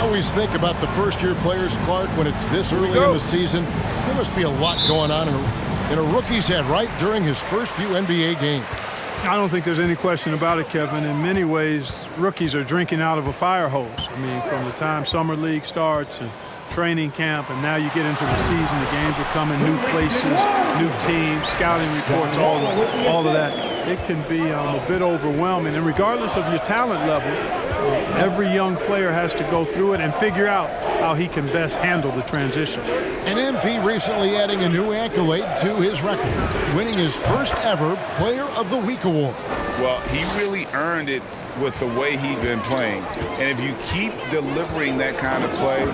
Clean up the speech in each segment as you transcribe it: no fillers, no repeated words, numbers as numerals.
always think about the first-year players, Clark, when it's this early in the season. There must be a lot going on in a rookie's head right during his first few NBA games. I don't think there's any question about it, Kevin. In many ways, rookies are drinking out of a fire hose. I mean, from the time summer league starts and training camp, and now you get into the season, the games are coming, new places, new teams, scouting reports, all of that. It can be a bit overwhelming. And regardless of your talent level, every young player has to go through it and figure out how he can best handle the transition. And MP recently adding a new accolade to his record, winning his first ever Player of the Week award. Well, he really earned it with the way he's been playing. And if you keep delivering that kind of play,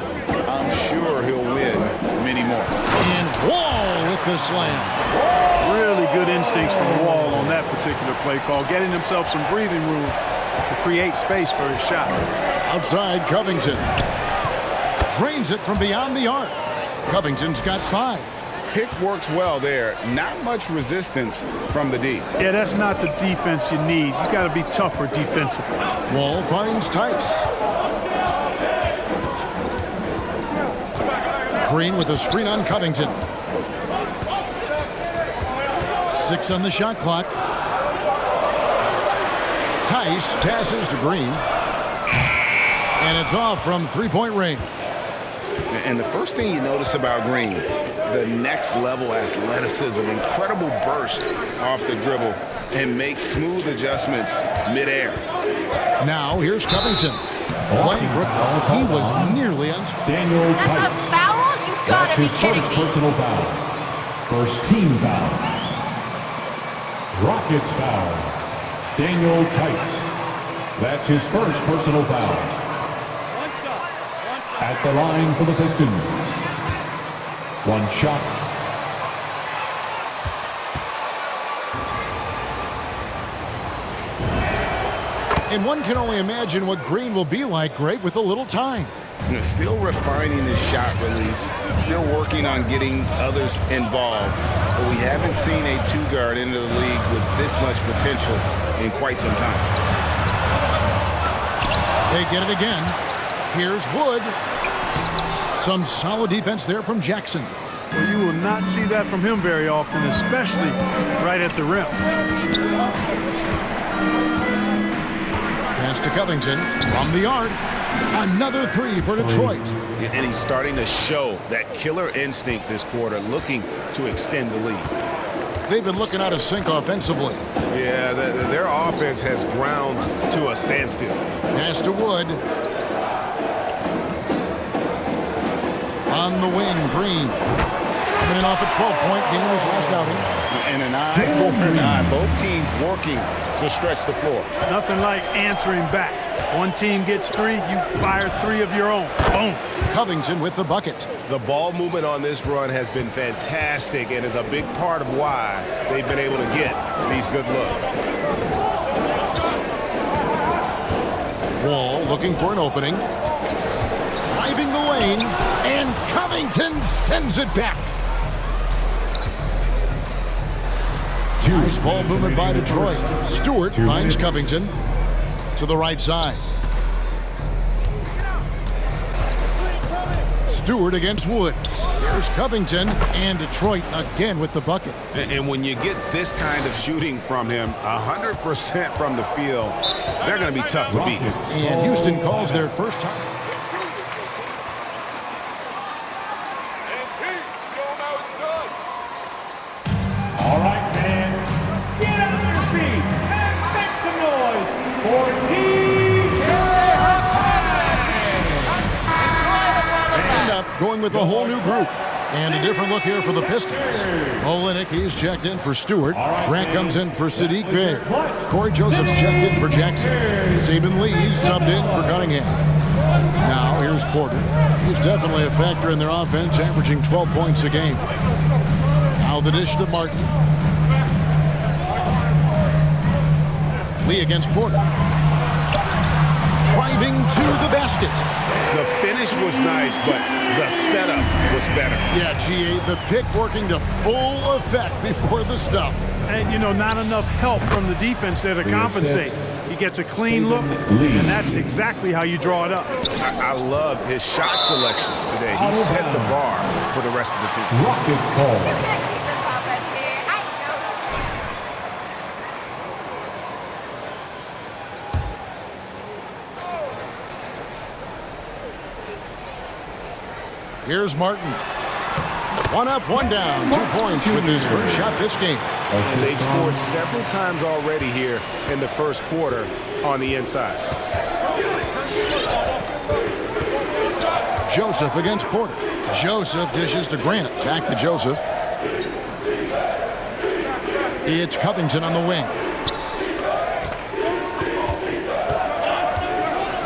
I'm sure he'll win many more. And Wall with the slam. Really good instincts from Wall on that particular play call, getting himself some breathing room to create space for his shot. Outside Covington. Drains it from beyond the arc. Covington's got 5. Pick works well there. Not much resistance from the D. Yeah, that's not the defense you need. You got to be tougher defensively. Wall finds Tice. Green with a screen on Covington. 6 on the shot clock. Tice passes to Green. And it's off from three-point range. And the first thing you notice about Green, the next level athleticism, incredible burst off the dribble, and makes smooth adjustments midair. Now here's Covington. Playing Brooklyn, he was nearly unstoppable. Daniel Tice. That's a foul? You've got to be kidding me. That's his first personal foul. First team foul. Rockets foul. Daniel Tice. That's his first personal foul. At the line for the Pistons. One shot. And one can only imagine what Green will be like, Greg, with a little time. Still refining his shot release, still working on getting others involved. But we haven't seen a two-guard into the league with this much potential in quite some time. They get it again. Here's Wood. Some solid defense there from Jackson. Well, you will not see that from him very often, especially right at the rim. Pass to Covington from the arc. Another 3 for Detroit. And he's starting to show that killer instinct this quarter, looking to extend the lead. They've been looking out of sync offensively. Yeah, their offense has ground to a standstill. Pass to Wood. On the wing, Green. Coming in off a 12-point game in his last outing. And an eye for an eye. Both teams working to stretch the floor. Nothing like answering back. One team gets 3, you fire 3 of your own. Boom. Covington with the bucket. The ball movement on this run has been fantastic and is a big part of why they've been able to get these good looks. Wall looking for an opening. Driving the lane, and Covington sends it back. Nice ball movement by Detroit. Stewart finds Covington to the right side. Stewart against Wood. Here's Covington, and Detroit again with the bucket. And when you get this kind of shooting from him, 100% from the field, they're going to be tough to beat. And Houston calls their first time. All right, fans, get on your feet and make some noise for TJ And up, going with a whole new group. And a different look here for the Pistons. Olenek, he's checked in for Stewart. Grant comes in for Sadiq Bey. Corey Joseph's checked in for Jackson. Saban Lee subbed in for Cunningham. Now here's Porter. He's definitely a factor in their offense, averaging 12 points a game. Now the dish to Martin. Lee against Porter. Driving to the basket. The finish was nice, but the setup was better. Yeah, G.A., the pick working to full effect before the stuff. And, you know, not enough help from the defense there to compensate. He gets a clean look, and that's exactly how you draw it up. I love his shot selection today. He set the bar for the rest of the team. Rockets call. You can't keep this offense here. I know. Here's Martin. One up, one down. 2 points with his first shot this game. They've scored several times already here in the first quarter on the inside. Joseph against Porter. Joseph dishes to Grant. Back to Joseph. It's Covington on the wing.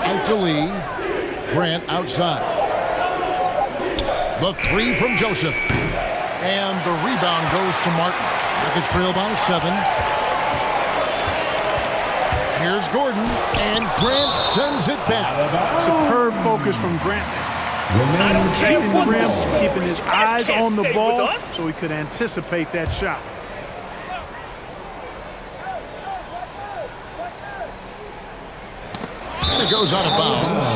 Out to Lee. Grant outside. The three from Joseph. And the rebound goes to Martin. Rockets trail by 7. Here's Gordon. And Grant sends it back. Superb focus from Grant. Protecting the rim, keeping his eyes on the ball so he could anticipate that shot. And it goes out of bounds.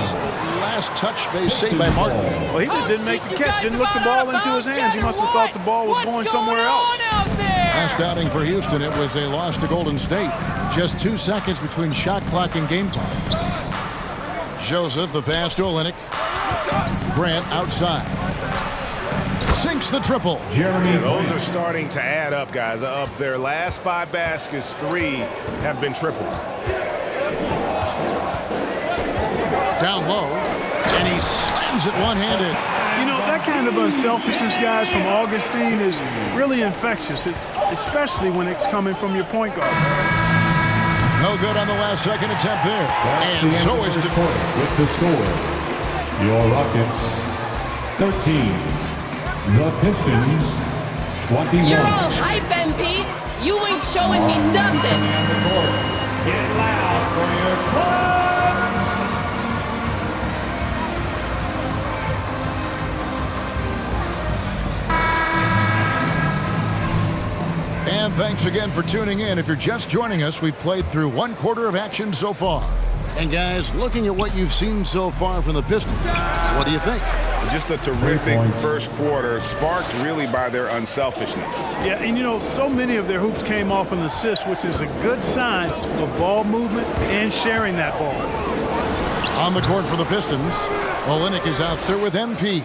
Last touch, they say, by Martin. Well, he just didn't make the catch, didn't look the ball into his hands. He must have thought the ball was going somewhere else. Last outing for Houston, it was a loss to Golden State. Just 2 seconds between shot clock and game time. Joseph, the pass to Olynyk. Grant outside. Sinks the triple. Those are starting to add up, guys. Up their last 5 baskets, 3 have been triples. Down low, and he slams it one-handed. You know, that kind of unselfishness, guys, from Augustine is really infectious, especially when it's coming from your point guard. No good on the last second attempt there. That's And the so end is of the the quarter with the score. Your Rockets 13. The Pistons 21. You're all hype, MP. You ain't showing me nothing. Get loud for your club. And thanks again for tuning in. If you're just joining us, we've played through 1 quarter of action so far. And guys, looking at what you've seen so far from the Pistons, what do you think? Just a terrific first quarter, sparked really by their unselfishness. Yeah, and you know, so many of their hoops came off an assist, which is a good sign of ball movement and sharing that ball. On the court for the Pistons, Olynyk is out there with MP.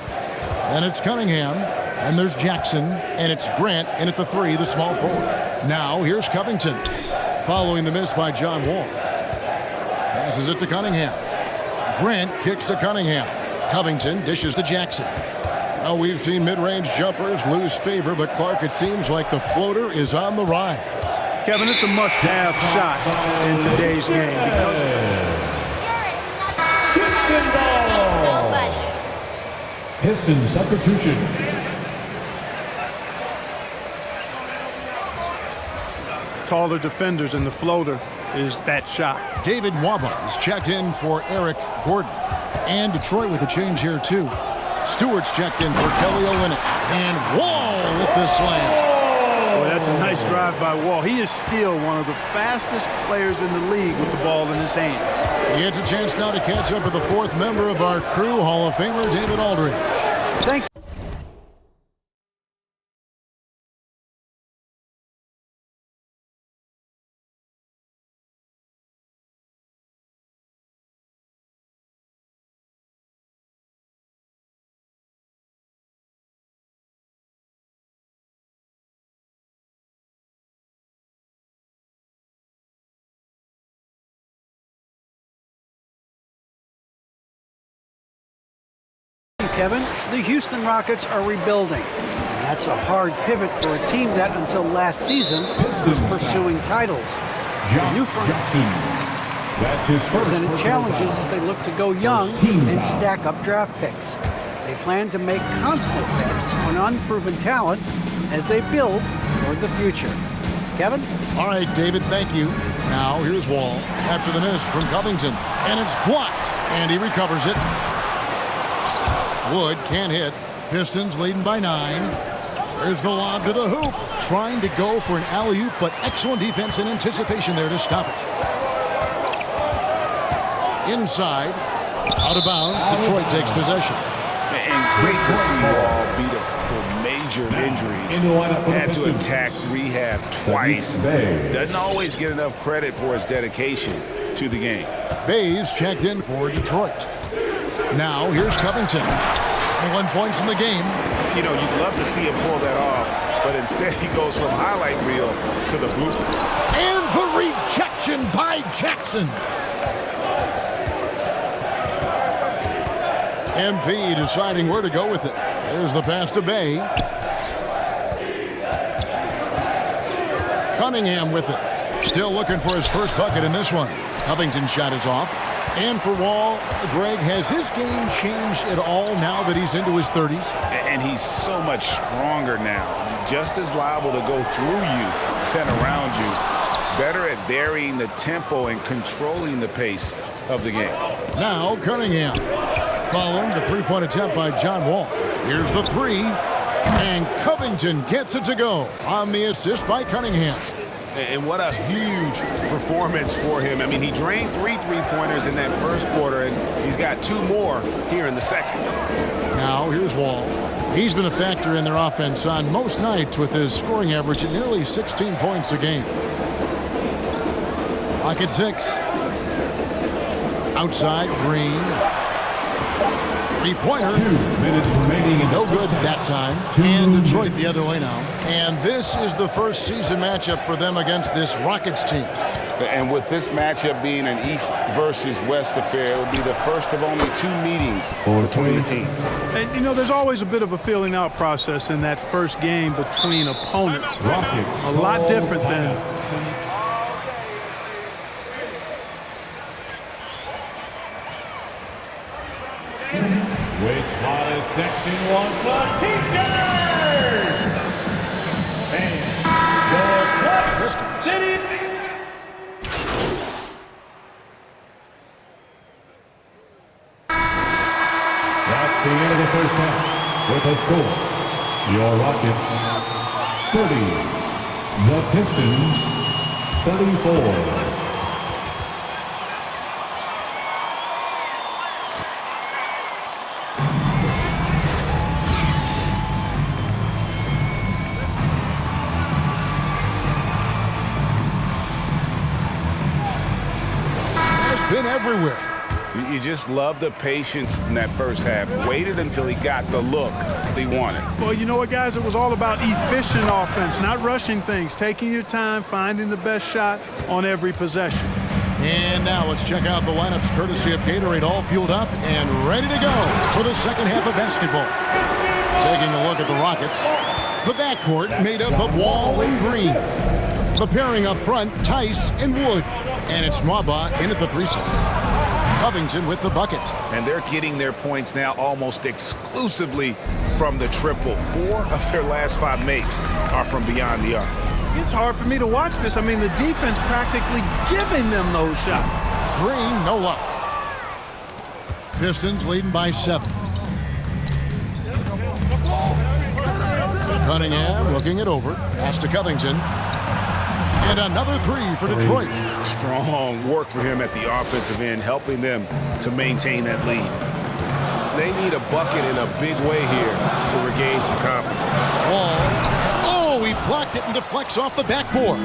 And it's Cunningham, and there's Jackson, and it's Grant in at the 3, the small forward. Now, here's Covington, following the miss by John Wall. Passes it to Cunningham. Grant kicks to Cunningham. Covington dishes to Jackson. Now, we've seen mid-range jumpers lose favor, but Clark, it seems like the floater is on the rise. Kevin, it's a must-have shot in today's game because Nobody. Pistons substitution. taller defenders, and the floater is that shot. David Nwaba is checked in for Eric Gordon. And Detroit with a change here, too. Stewart's checked in for Kelly Olynyk. And Wall with the slam. Boy, that's a nice drive by Wall. He is still one of the fastest players in the league with the ball in his hands. He gets a chance now to catch up with the fourth member of our crew, Hall of Famer David Aldridge. Thank you. Kevin, the Houston Rockets are rebuilding. And that's a hard pivot for a team that until last season was pursuing titles. New front That's his first presented challenges as they look to go young and stack up draft picks. They plan to make constant bets on unproven talent as they build toward the future. Kevin? All right, David, thank you. Now here's Wall after the miss from Covington. And it's blocked. And he recovers it. Wood can't hit. Pistons leading by 9. There's the lob to the hoop. Trying to go for an alley-oop, but excellent defense and anticipation there to stop it. Inside. Out of bounds. Detroit takes possession. And great to see Wall beat up for major injuries. Had to attack rehab twice. Doesn't always get enough credit for his dedication to the game. Bays checked in for Detroit. Now here's Covington. 21 points in the game. You know, you'd love to see him pull that off, but instead he goes from highlight reel to the bloopers. And the rejection by Jackson. MP deciding where to go with it. There's the pass to Bay. Cunningham with it. Still looking for his first bucket in this one. Covington's shot is off. And for Wall, Greg, has his game changed at all now that he's into his 30s? And he's so much stronger now. Just as liable to go through you than around you. Better at varying the tempo and controlling the pace of the game. Now Cunningham. Following the three-point attempt by John Wall. Here's the three. And Covington gets it to go on the assist by Cunningham. And what a huge performance for him. I mean, he drained 3 three-pointers in that first quarter, and he's got 2 more here in the second. Now here's Wall. He's been a factor in their offense on most nights with his scoring average at nearly 16 points a game. Clock at 6. Outside, Green. Three-pointer. 2 minutes remaining. No good that time. And Detroit the other way now. And this is the first season matchup for them against this Rockets team. And with this matchup being an East versus West affair, it would be the first of only 2 meetings between the teams. And, you know, there's always a bit of a feeling out process in that first game between opponents. A lot different than... Which hottest section wants a t-shirt? And your Pistons. City. That's the end of the first half. With a score, your Rockets 30, the Pistons 34. Been everywhere. You just love the patience in that first half. Waited until he got the look he wanted. Well, you know what, guys? It was all about efficient offense, not rushing things, taking your time, finding the best shot on every possession. And now let's check out the lineups courtesy of Gatorade, all fueled up and ready to go for the second half of basketball. Taking a look at the Rockets. The backcourt made up of Wall and Green. The pairing up front, Tice and Wood. And it's Mwaba in at the 3 side. Covington with the bucket. And they're getting their points now almost exclusively from the triple. 4 of their last 5 makes are from beyond the arc. It's hard for me to watch this. I mean, the defense practically giving them those shots. Green, no luck. Pistons leading by 7. Cunningham looking it over. Pass to Covington. And another 3 for Detroit. Strong work for him at the offensive end, helping them to maintain that lead. They need a bucket in a big way here to regain some confidence. Wall. Oh, he blocked it and deflects off the backboard.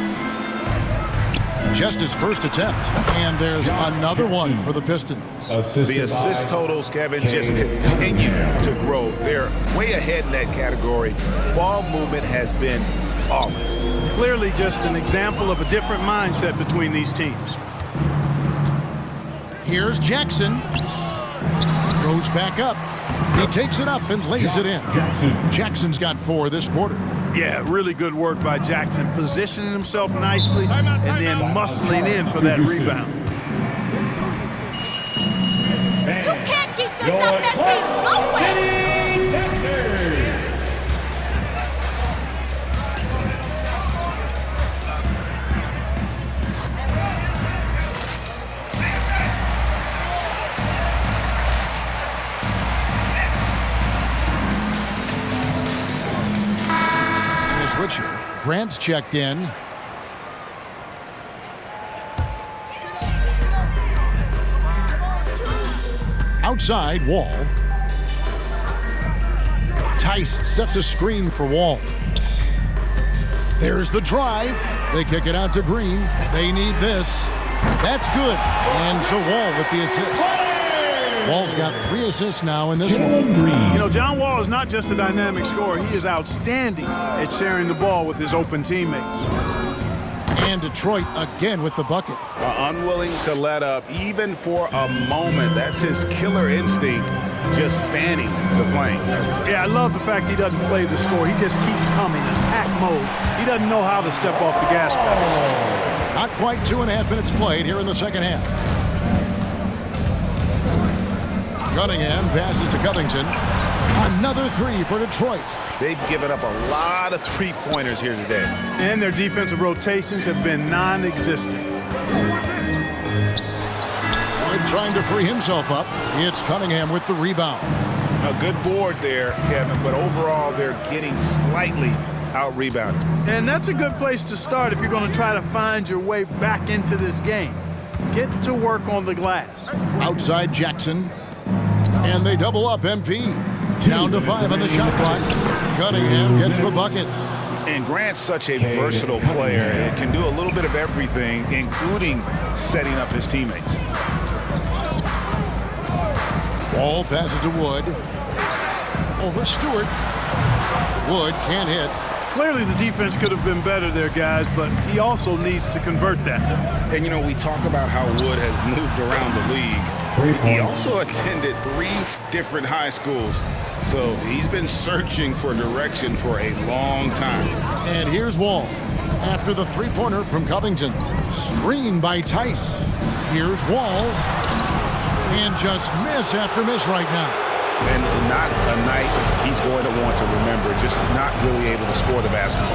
Just his first attempt. And there's another one for the Pistons. The assist totals, Kevin, just continue to grow. They're way ahead in that category. Ball movement has been flawless. Clearly just an example of a different mindset between these teams. Here's Jackson. Goes back up. He takes it up and lays it in. Jackson's got 4 this quarter. Yeah, really good work by Jackson, positioning himself nicely and then muscling in for that rebound. You can't keep this up and be Switch here. Grant's checked in. Outside, Wall. Tice sets a screen for Wall. There's the drive. They kick it out to Green. They need this. That's good. And so Wall with the assist. Wall's got 3 assists now in this one. You know, John Wall is not just a dynamic scorer. He is outstanding at sharing the ball with his open teammates. And Detroit again with the bucket. Unwilling to let up even for a moment. That's his killer instinct, just fanning the flame. Yeah, I love the fact he doesn't play the score. He just keeps coming, attack mode. He doesn't know how to step off the gas pedal. Not quite 2.5 minutes played here in the second half. Cunningham passes to Covington. Another 3 for Detroit. They've given up a lot of three-pointers here today. And their defensive rotations have been non-existent. Wood trying to free himself up. It's Cunningham with the rebound. A good board there, Kevin, but overall they're getting slightly out-rebounded. And that's a good place to start if you're going to try to find your way back into this game. Get to work on the glass. Outside Jackson. And they double up MP. Down to 5 on the shot clock. Cunningham gets the bucket. And Grant's such a versatile player and can do a little bit of everything, including setting up his teammates. Ball passes to Wood. Over Stewart. Wood can't hit. Clearly the defense could have been better there, guys, but he also needs to convert that. And, you know, we talk about how Wood has moved around the league. He also attended 3 different high schools, so he's been searching for direction for a long time. And here's Wall. After the 3-pointer from Covington. Screen by Tice. Here's Wall. And just miss after miss right now. And not a night he's going to want to remember, just not really able to score the basketball.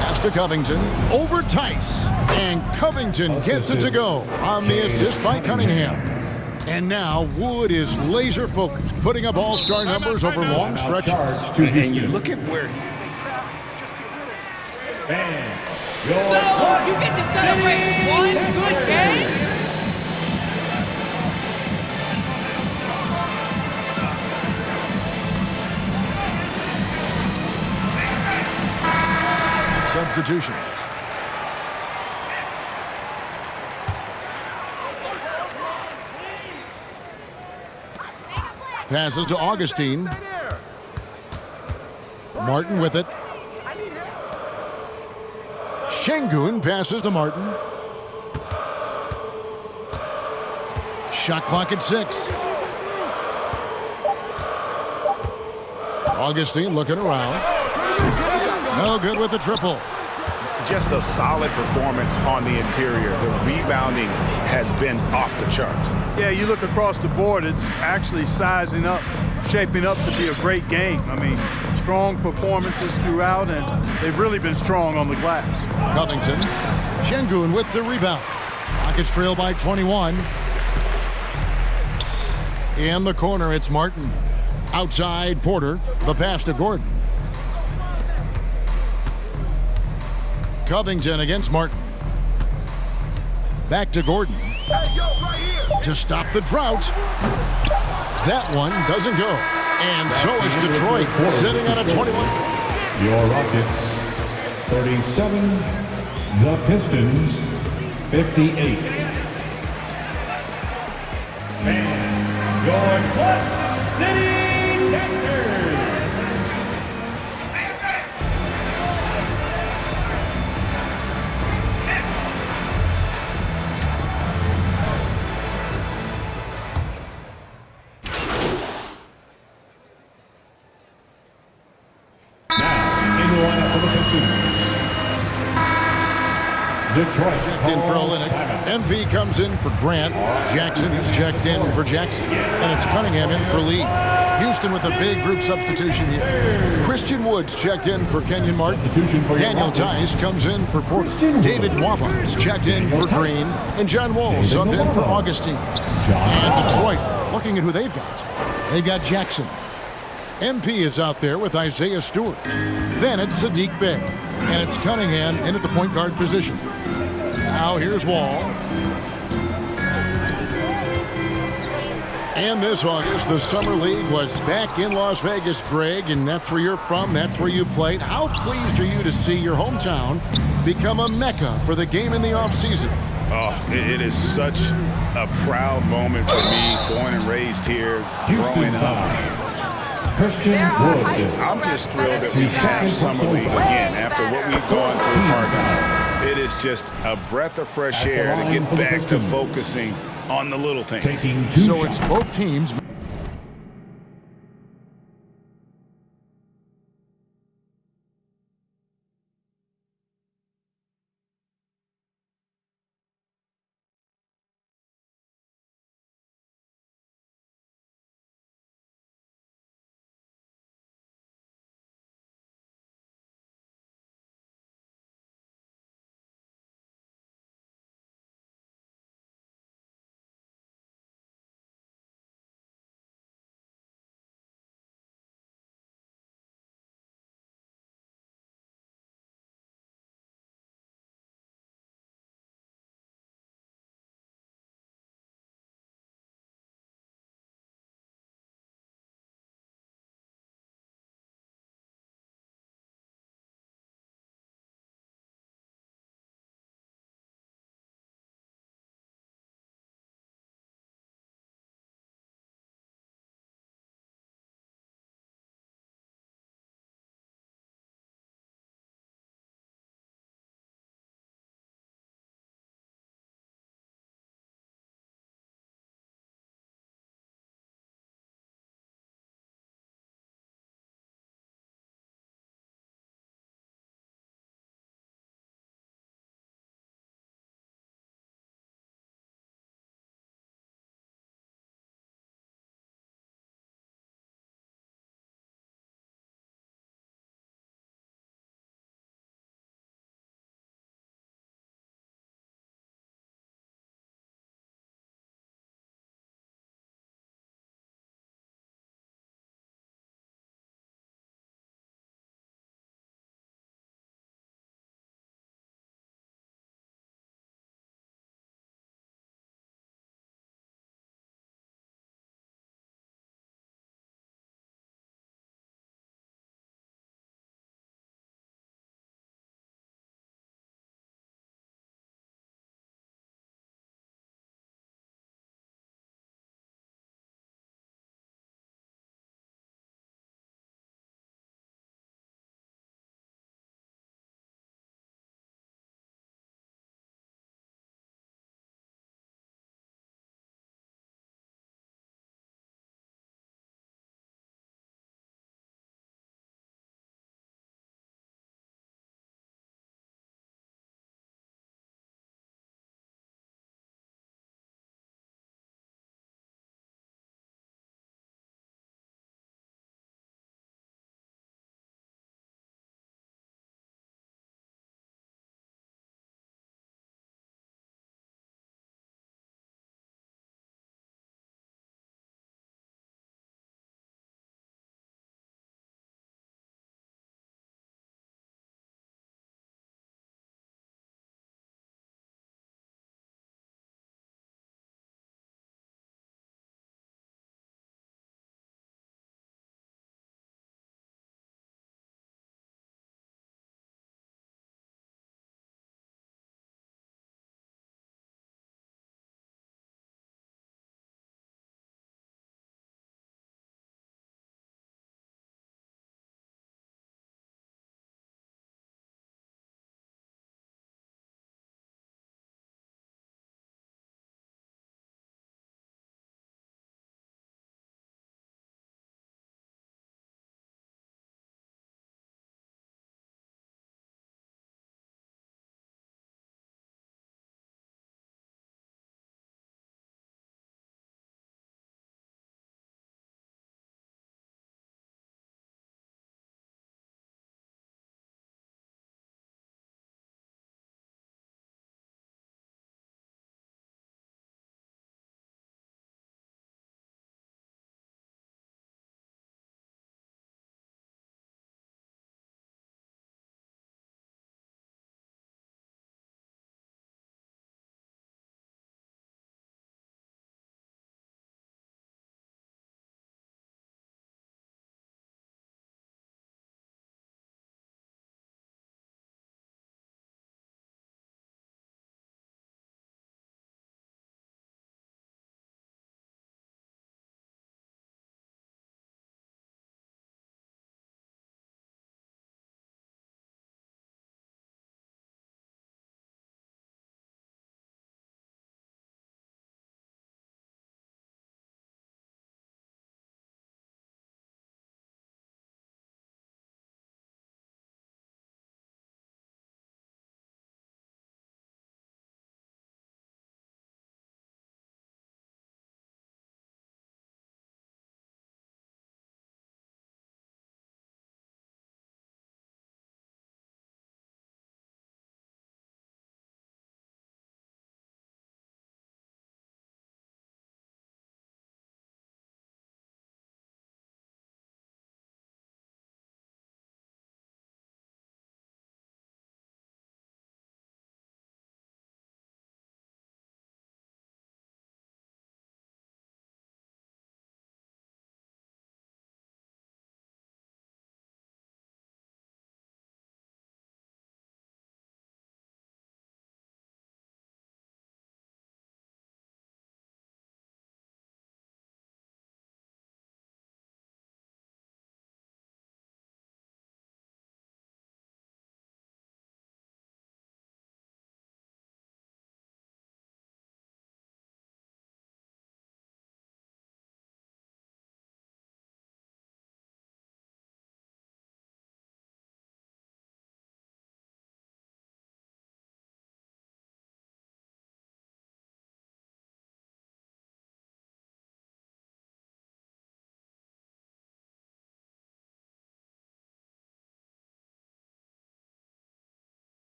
Pass to Covington. Over Tice. And Covington gets it to go on the assist by Cunningham. And now Wood is laser focused, putting up all-star numbers over long stretches. And you look at where So you get to celebrate one good game? Substitutions. Passes to Augustine. Martin with it. Şengün passes to Martin. Shot clock at 6. Augustine looking around. No good with the triple. just a solid performance on the interior. The rebounding has been off the charts. Yeah, you look across the board, it's actually sizing up, shaping up to be a great game. I mean, strong performances throughout, and they've really been strong on the glass. Covington. Şengün with the rebound. Rockets trail by 21. In the corner, it's Martin. Outside, Porter. The pass to Gordon. Covington against Martin. Back to Gordon. To stop the drought. That one doesn't go. And so is Detroit, sitting on a 21. Your Rockets, 37. The Pistons, 58. And your Clutch City Texans. Now, in the lineup for the Pistons. Detroit Checked in for Olenek. MP comes in for Grant. Jackson is checked in for Jackson. And it's Cunningham in for Lee. Houston with a big group substitution here. Christian Woods checked in for Kenyon Martin. Daniel Tice comes in for Porter. David Nwaba is checked in for Green. And John Wall subbed in for Augustine. And Detroit, looking at who they've got. They've got Jackson. MP is out there with Isaiah Stewart. Then it's Sadiq Bey. And it's Cunningham in at the point guard position. Now here's Wall. And this August, the Summer League was back in Las Vegas, Greg, and that's where you're from, that's where you played. How pleased are you to see your hometown become a mecca for the game in the offseason? Oh, it is such a proud moment for me, born and raised here, growing up. I'm just thrilled that we have Summer League again after what we've gone through, Parker. It is just a breath of fresh air to get back to focusing on the little things. So it's both teams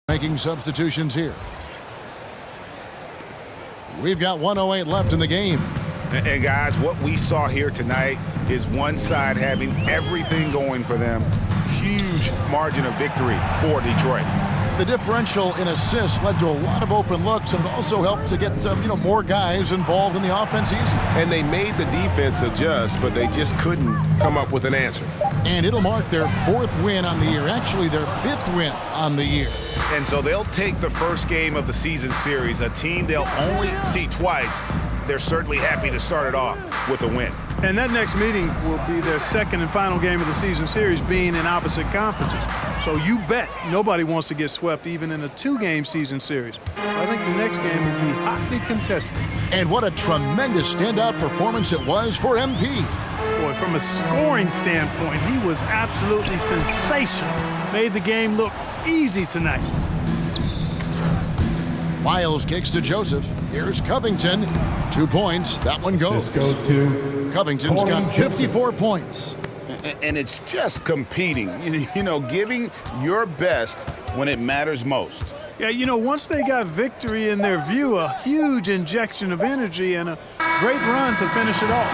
Making substitutions here. We've got 1:08 left in the game. And guys, what we saw here tonight is one side having everything going for them. Huge margin of victory for Detroit. The differential in assists led to a lot of open looks, and it also helped to get more guys involved in the offense easy. And they made the defense adjust, but they just couldn't come up with an answer. And it'll mark their 4th win on the year, actually their 5th win on the year. And so they'll take the first game of the season series, a team they'll only see twice. They're certainly happy to start it off with a win. And that next meeting will be their 2nd and final game of the season series, being in opposite conferences. So you bet nobody wants to get swept even in a 2-game season series. I think the next game will be hotly contested. And what a tremendous standout performance it was for MP. Boy, from a scoring standpoint, he was absolutely sensational. Made the game look easy tonight. Miles kicks to Joseph. Here's Covington. 2 points. That one goes. This goes to Covington's got 54 points. And it's just competing, giving your best when it matters most. Yeah, once they got victory in their view, a huge injection of energy and a great run to finish it off.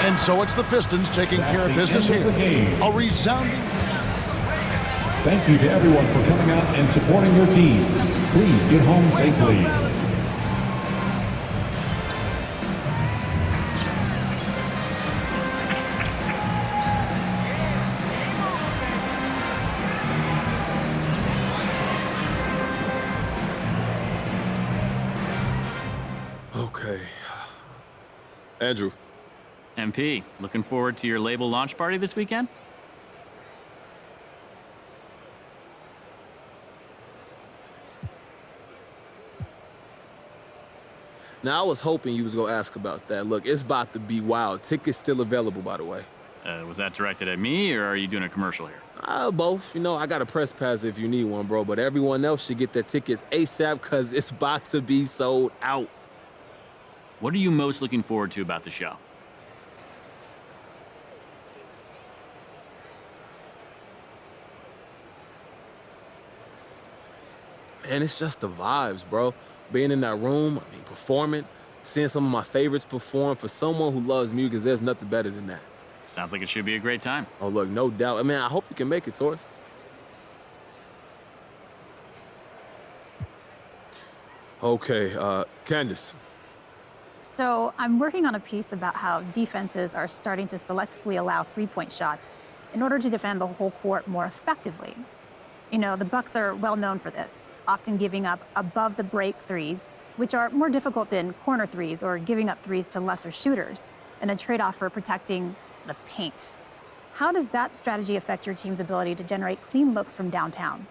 And so it's the Pistons taking care of business here. A resounding. Thank you to everyone for coming out and supporting your teams. Please get home safely. Okay. Andrew. MP, looking forward to your label launch party this weekend? Now, I was hoping you was going to ask about that. Look, it's about to be wild. Tickets still available, by the way. Was that directed at me, or are you doing a commercial here? Both. I got a press pass if you need one, bro. But everyone else should get their tickets ASAP because it's about to be sold out. What are you most looking forward to about the show? And it's just the vibes, bro. Being in that room, performing, seeing some of my favorites perform. For someone who loves music, there's nothing better than that. Sounds like it should be a great time. Oh, look, no doubt. I hope you can make it, Torres. Okay, Candace. So I'm working on a piece about how defenses are starting to selectively allow three-point shots in order to defend the whole court more effectively. The Bucks are well known for this, often giving up above the break threes, which are more difficult than corner threes or giving up threes to lesser shooters, and a trade-off for protecting the paint. How does that strategy affect your team's ability to generate clean looks from downtown?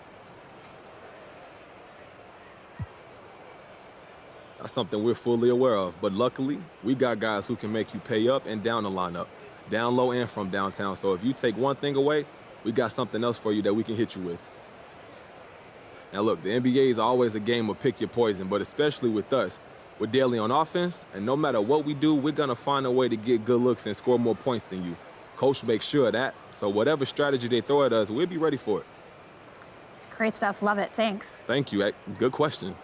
That's something we're fully aware of, but luckily, we got guys who can make you pay up and down the lineup, down low and from downtown. So if you take one thing away, we got something else for you that we can hit you with. Now look, the NBA is always a game of pick your poison, but especially with us, we're daily on offense, and no matter what we do, we're gonna find a way to get good looks and score more points than you. Coach makes sure of that, so whatever strategy they throw at us, we'll be ready for it. Great stuff, love it, thanks. Thank you, good question.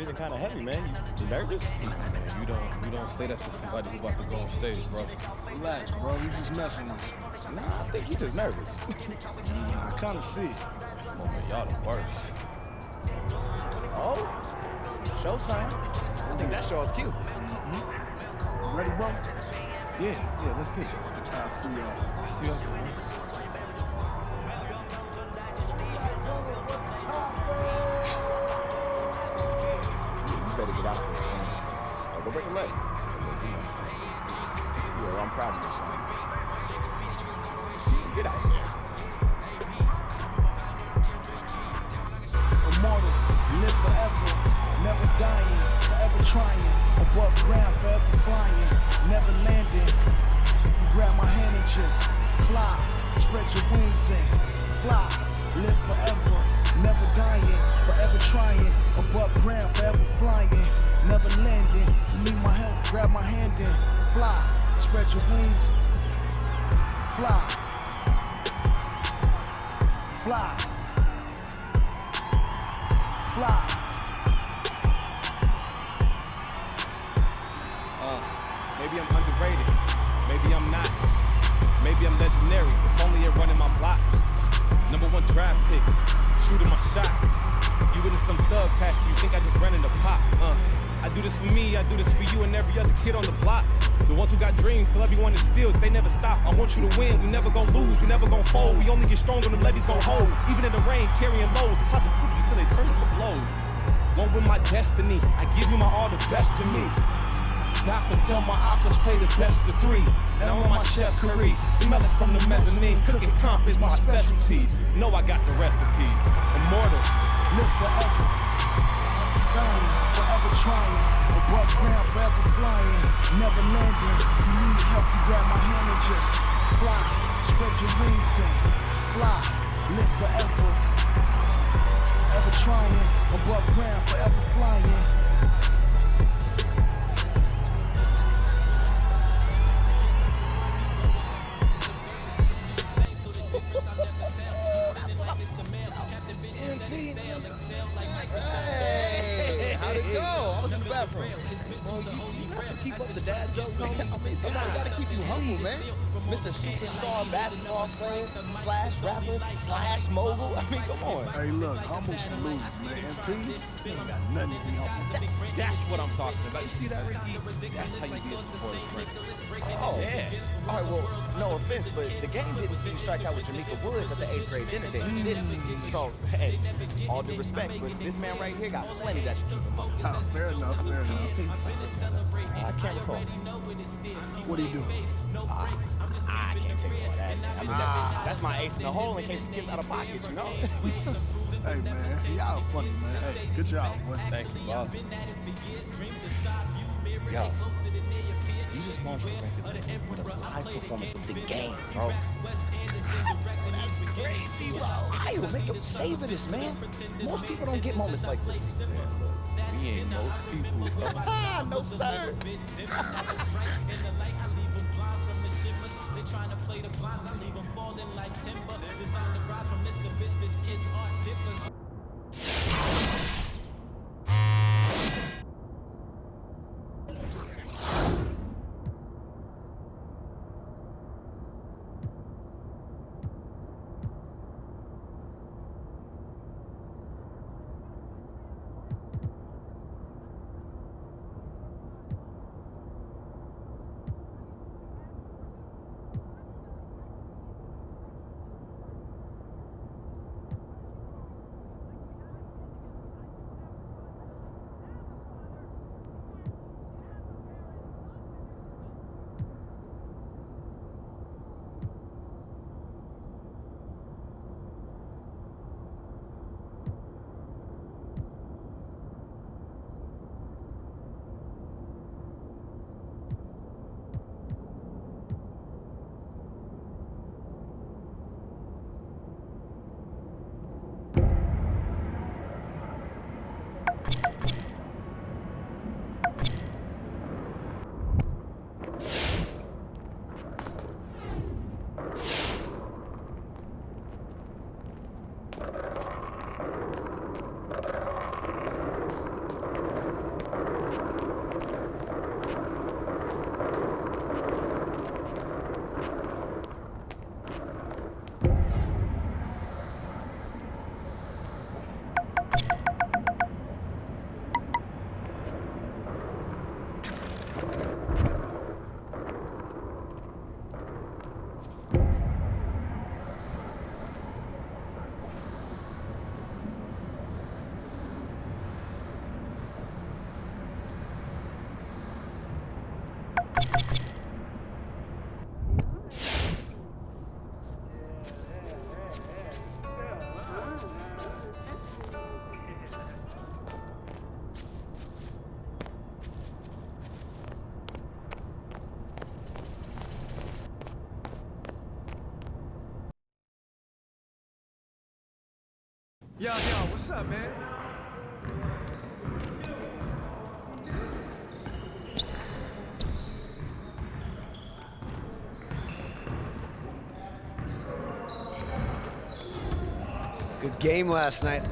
breathing kind of heavy, man. You nervous? Man, you don't say that to somebody who about to go on stage, bro. Relax, bro. You just messing with me. Nah, I think you just nervous. I kind of see it. Come on, man, y'all the worst. Oh, show sign. I think that show is cute. Ready, bro? Yeah, let's get you. See y'all. See y'all, man. You better get out there, son. Oh, go break a leg. Yeah, I'm proud of you, son. Get out here. Immortal, live forever, never dying, forever trying, above ground, forever flying, never landing. You grab my hand and just fly, spread your wings and fly, live forever, never dying, forever trying, above ground, forever flying, never landing. You need my help, grab my hand and fly, spread your wings, fly, fly. Fly. Maybe I'm underrated. Maybe I'm not. Maybe I'm legendary. If only it running my block. #1 draft pick. Shooting my shot. You witness some thug pass. You think I just ran in the pop? I do this for me. I do this for you and every other kid on the block. The ones who got dreams, till everyone is filled, they never stop. I want you to win, we never gon' lose, we never gon' fold. We only get stronger, them levees gon' hold. Even in the rain, carrying lows, positivity till they turn into blows. One with my destiny, I give you my all, the best of me. Doctor tell my options play the best of 3. And I'm on my chef Curry, smell it from the mezzanine. Cooking comp is my specialty. Know I got the recipe. Immortal, live forever, dying, forever trying, above ground, forever flying, never landing. You need help, you grab my hand and just fly, spread your wings and fly, live forever, ever trying, above ground, forever flying. Hey, how'd it go? I was in the bathroom. Well, you have to keep up the dad jokes, homie. I mean, somebody gotta keep you humble, man. Mr. Superstar basketball player, / rapper, / mogul. I mean, come on. Hey, look, humble's for losers, man. MP, you ain't got nothing to be humble. that's what I'm talking about. You see that, Ricky? That's how you be a supportive friend. Oh, yeah. All right, well, no offense, but the game didn't see you strike out with Jamaica Woods at the 8th grade dinner date, did it? So, hey, all due respect, but this man right here got plenty that you keep him on. Fair enough, fair enough. I can't recall. What do you do? I can't take all that. I mean, that's my ace in the hole in case he gets out of pocket, you know? Hey, man, y'all funny, man. Hey, good job, boy. Thank you, boss. Yo, you just launched a record with a live performance with the game, bro. That's crazy, bro. I will make him savor this, man. Most people don't get moments like this. Man, look, we ain't most people. No, sir. They trying to play the blinds, I leave them falling like timber. Design the rise from Mr. Business, kids art dippers. Yo, what's up, man? Good game last night.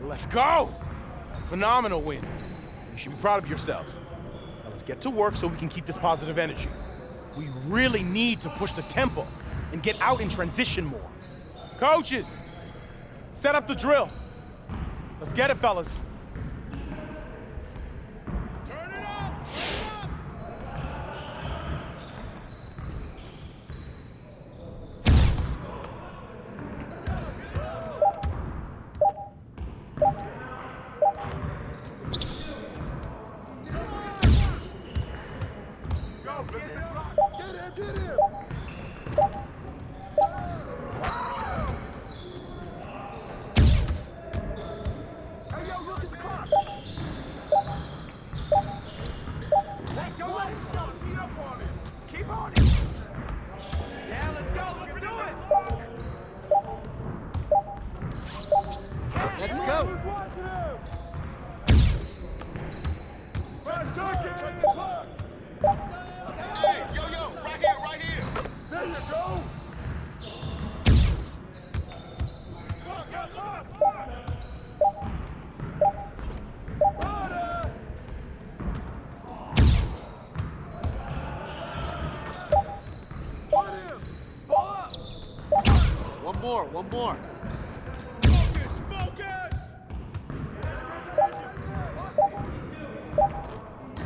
Let's go! Phenomenal win. You should be proud of yourselves. Now let's get to work so we can keep this positive energy. We really need to push the tempo and get out in transition more. Coaches, set up the drill. Let's get it, fellas. Turn it up! Get him! Hey, yo, look at the clock! Let's go! Tee up on it! Keep on it! Yeah, let's go! Let's do it! Let's go! Who's watching him? Check the clock! Hey, yo, right here! There you go! Clock! Order! Put him! Ball up! One more! Focus!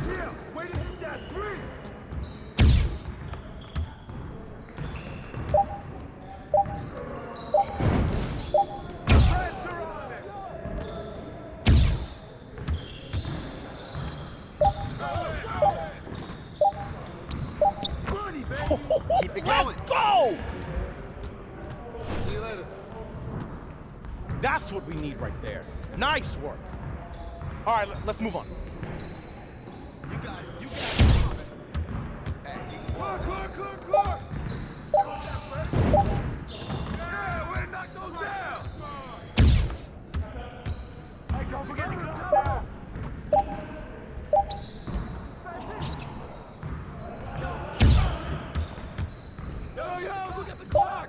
Yeah, way to hit that three! Keep it going. Let's go! See you later. That's what we need right there. Nice work. All right, let's move on. You got it. Hey, clock! Yeah, way to knock those down! Hey, don't forget to get down! Yo, look at the clock!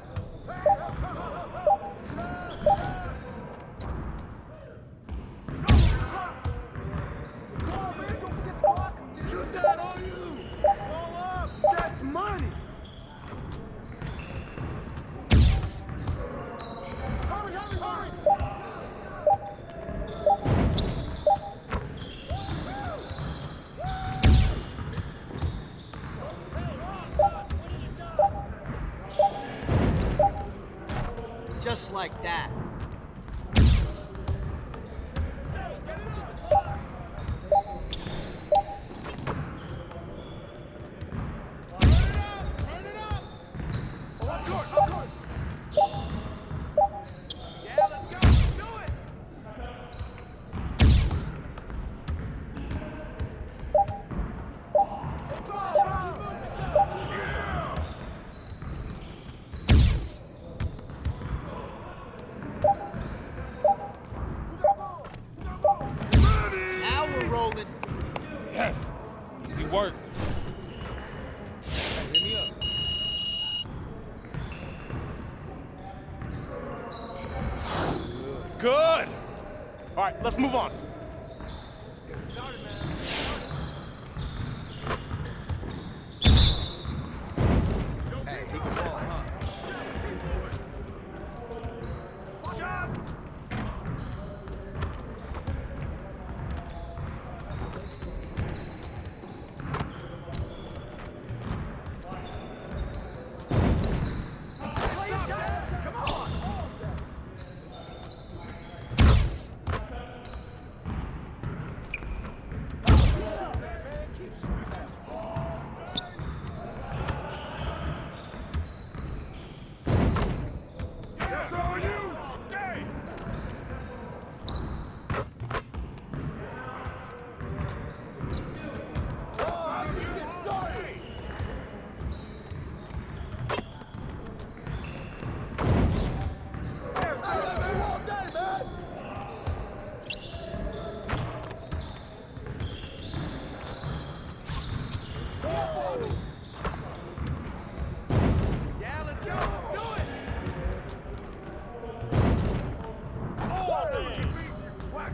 Shoot that on you! Ball up! That's money! Hurry! Just like that. Yeah, let's go! Do it! Now we're rolling. Yes. Easy work. Hey, hit me up. Good. All right, let's move on. Get it started, man. Hey, he can ball, huh? Shot! Come on! Yeah, let's go. Let's do it. All day. Watch.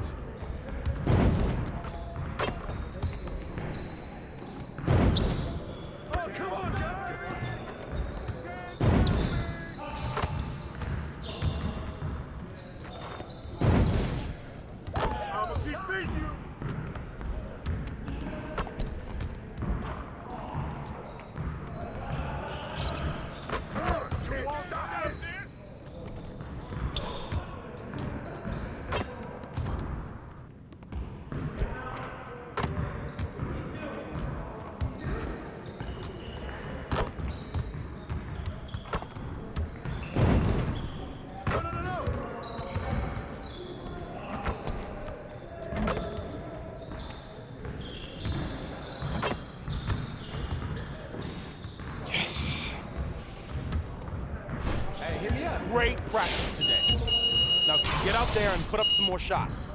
Oh, come on, guys. I'm gonna keep beating you. Great practice today. Now get out there and put up some more shots.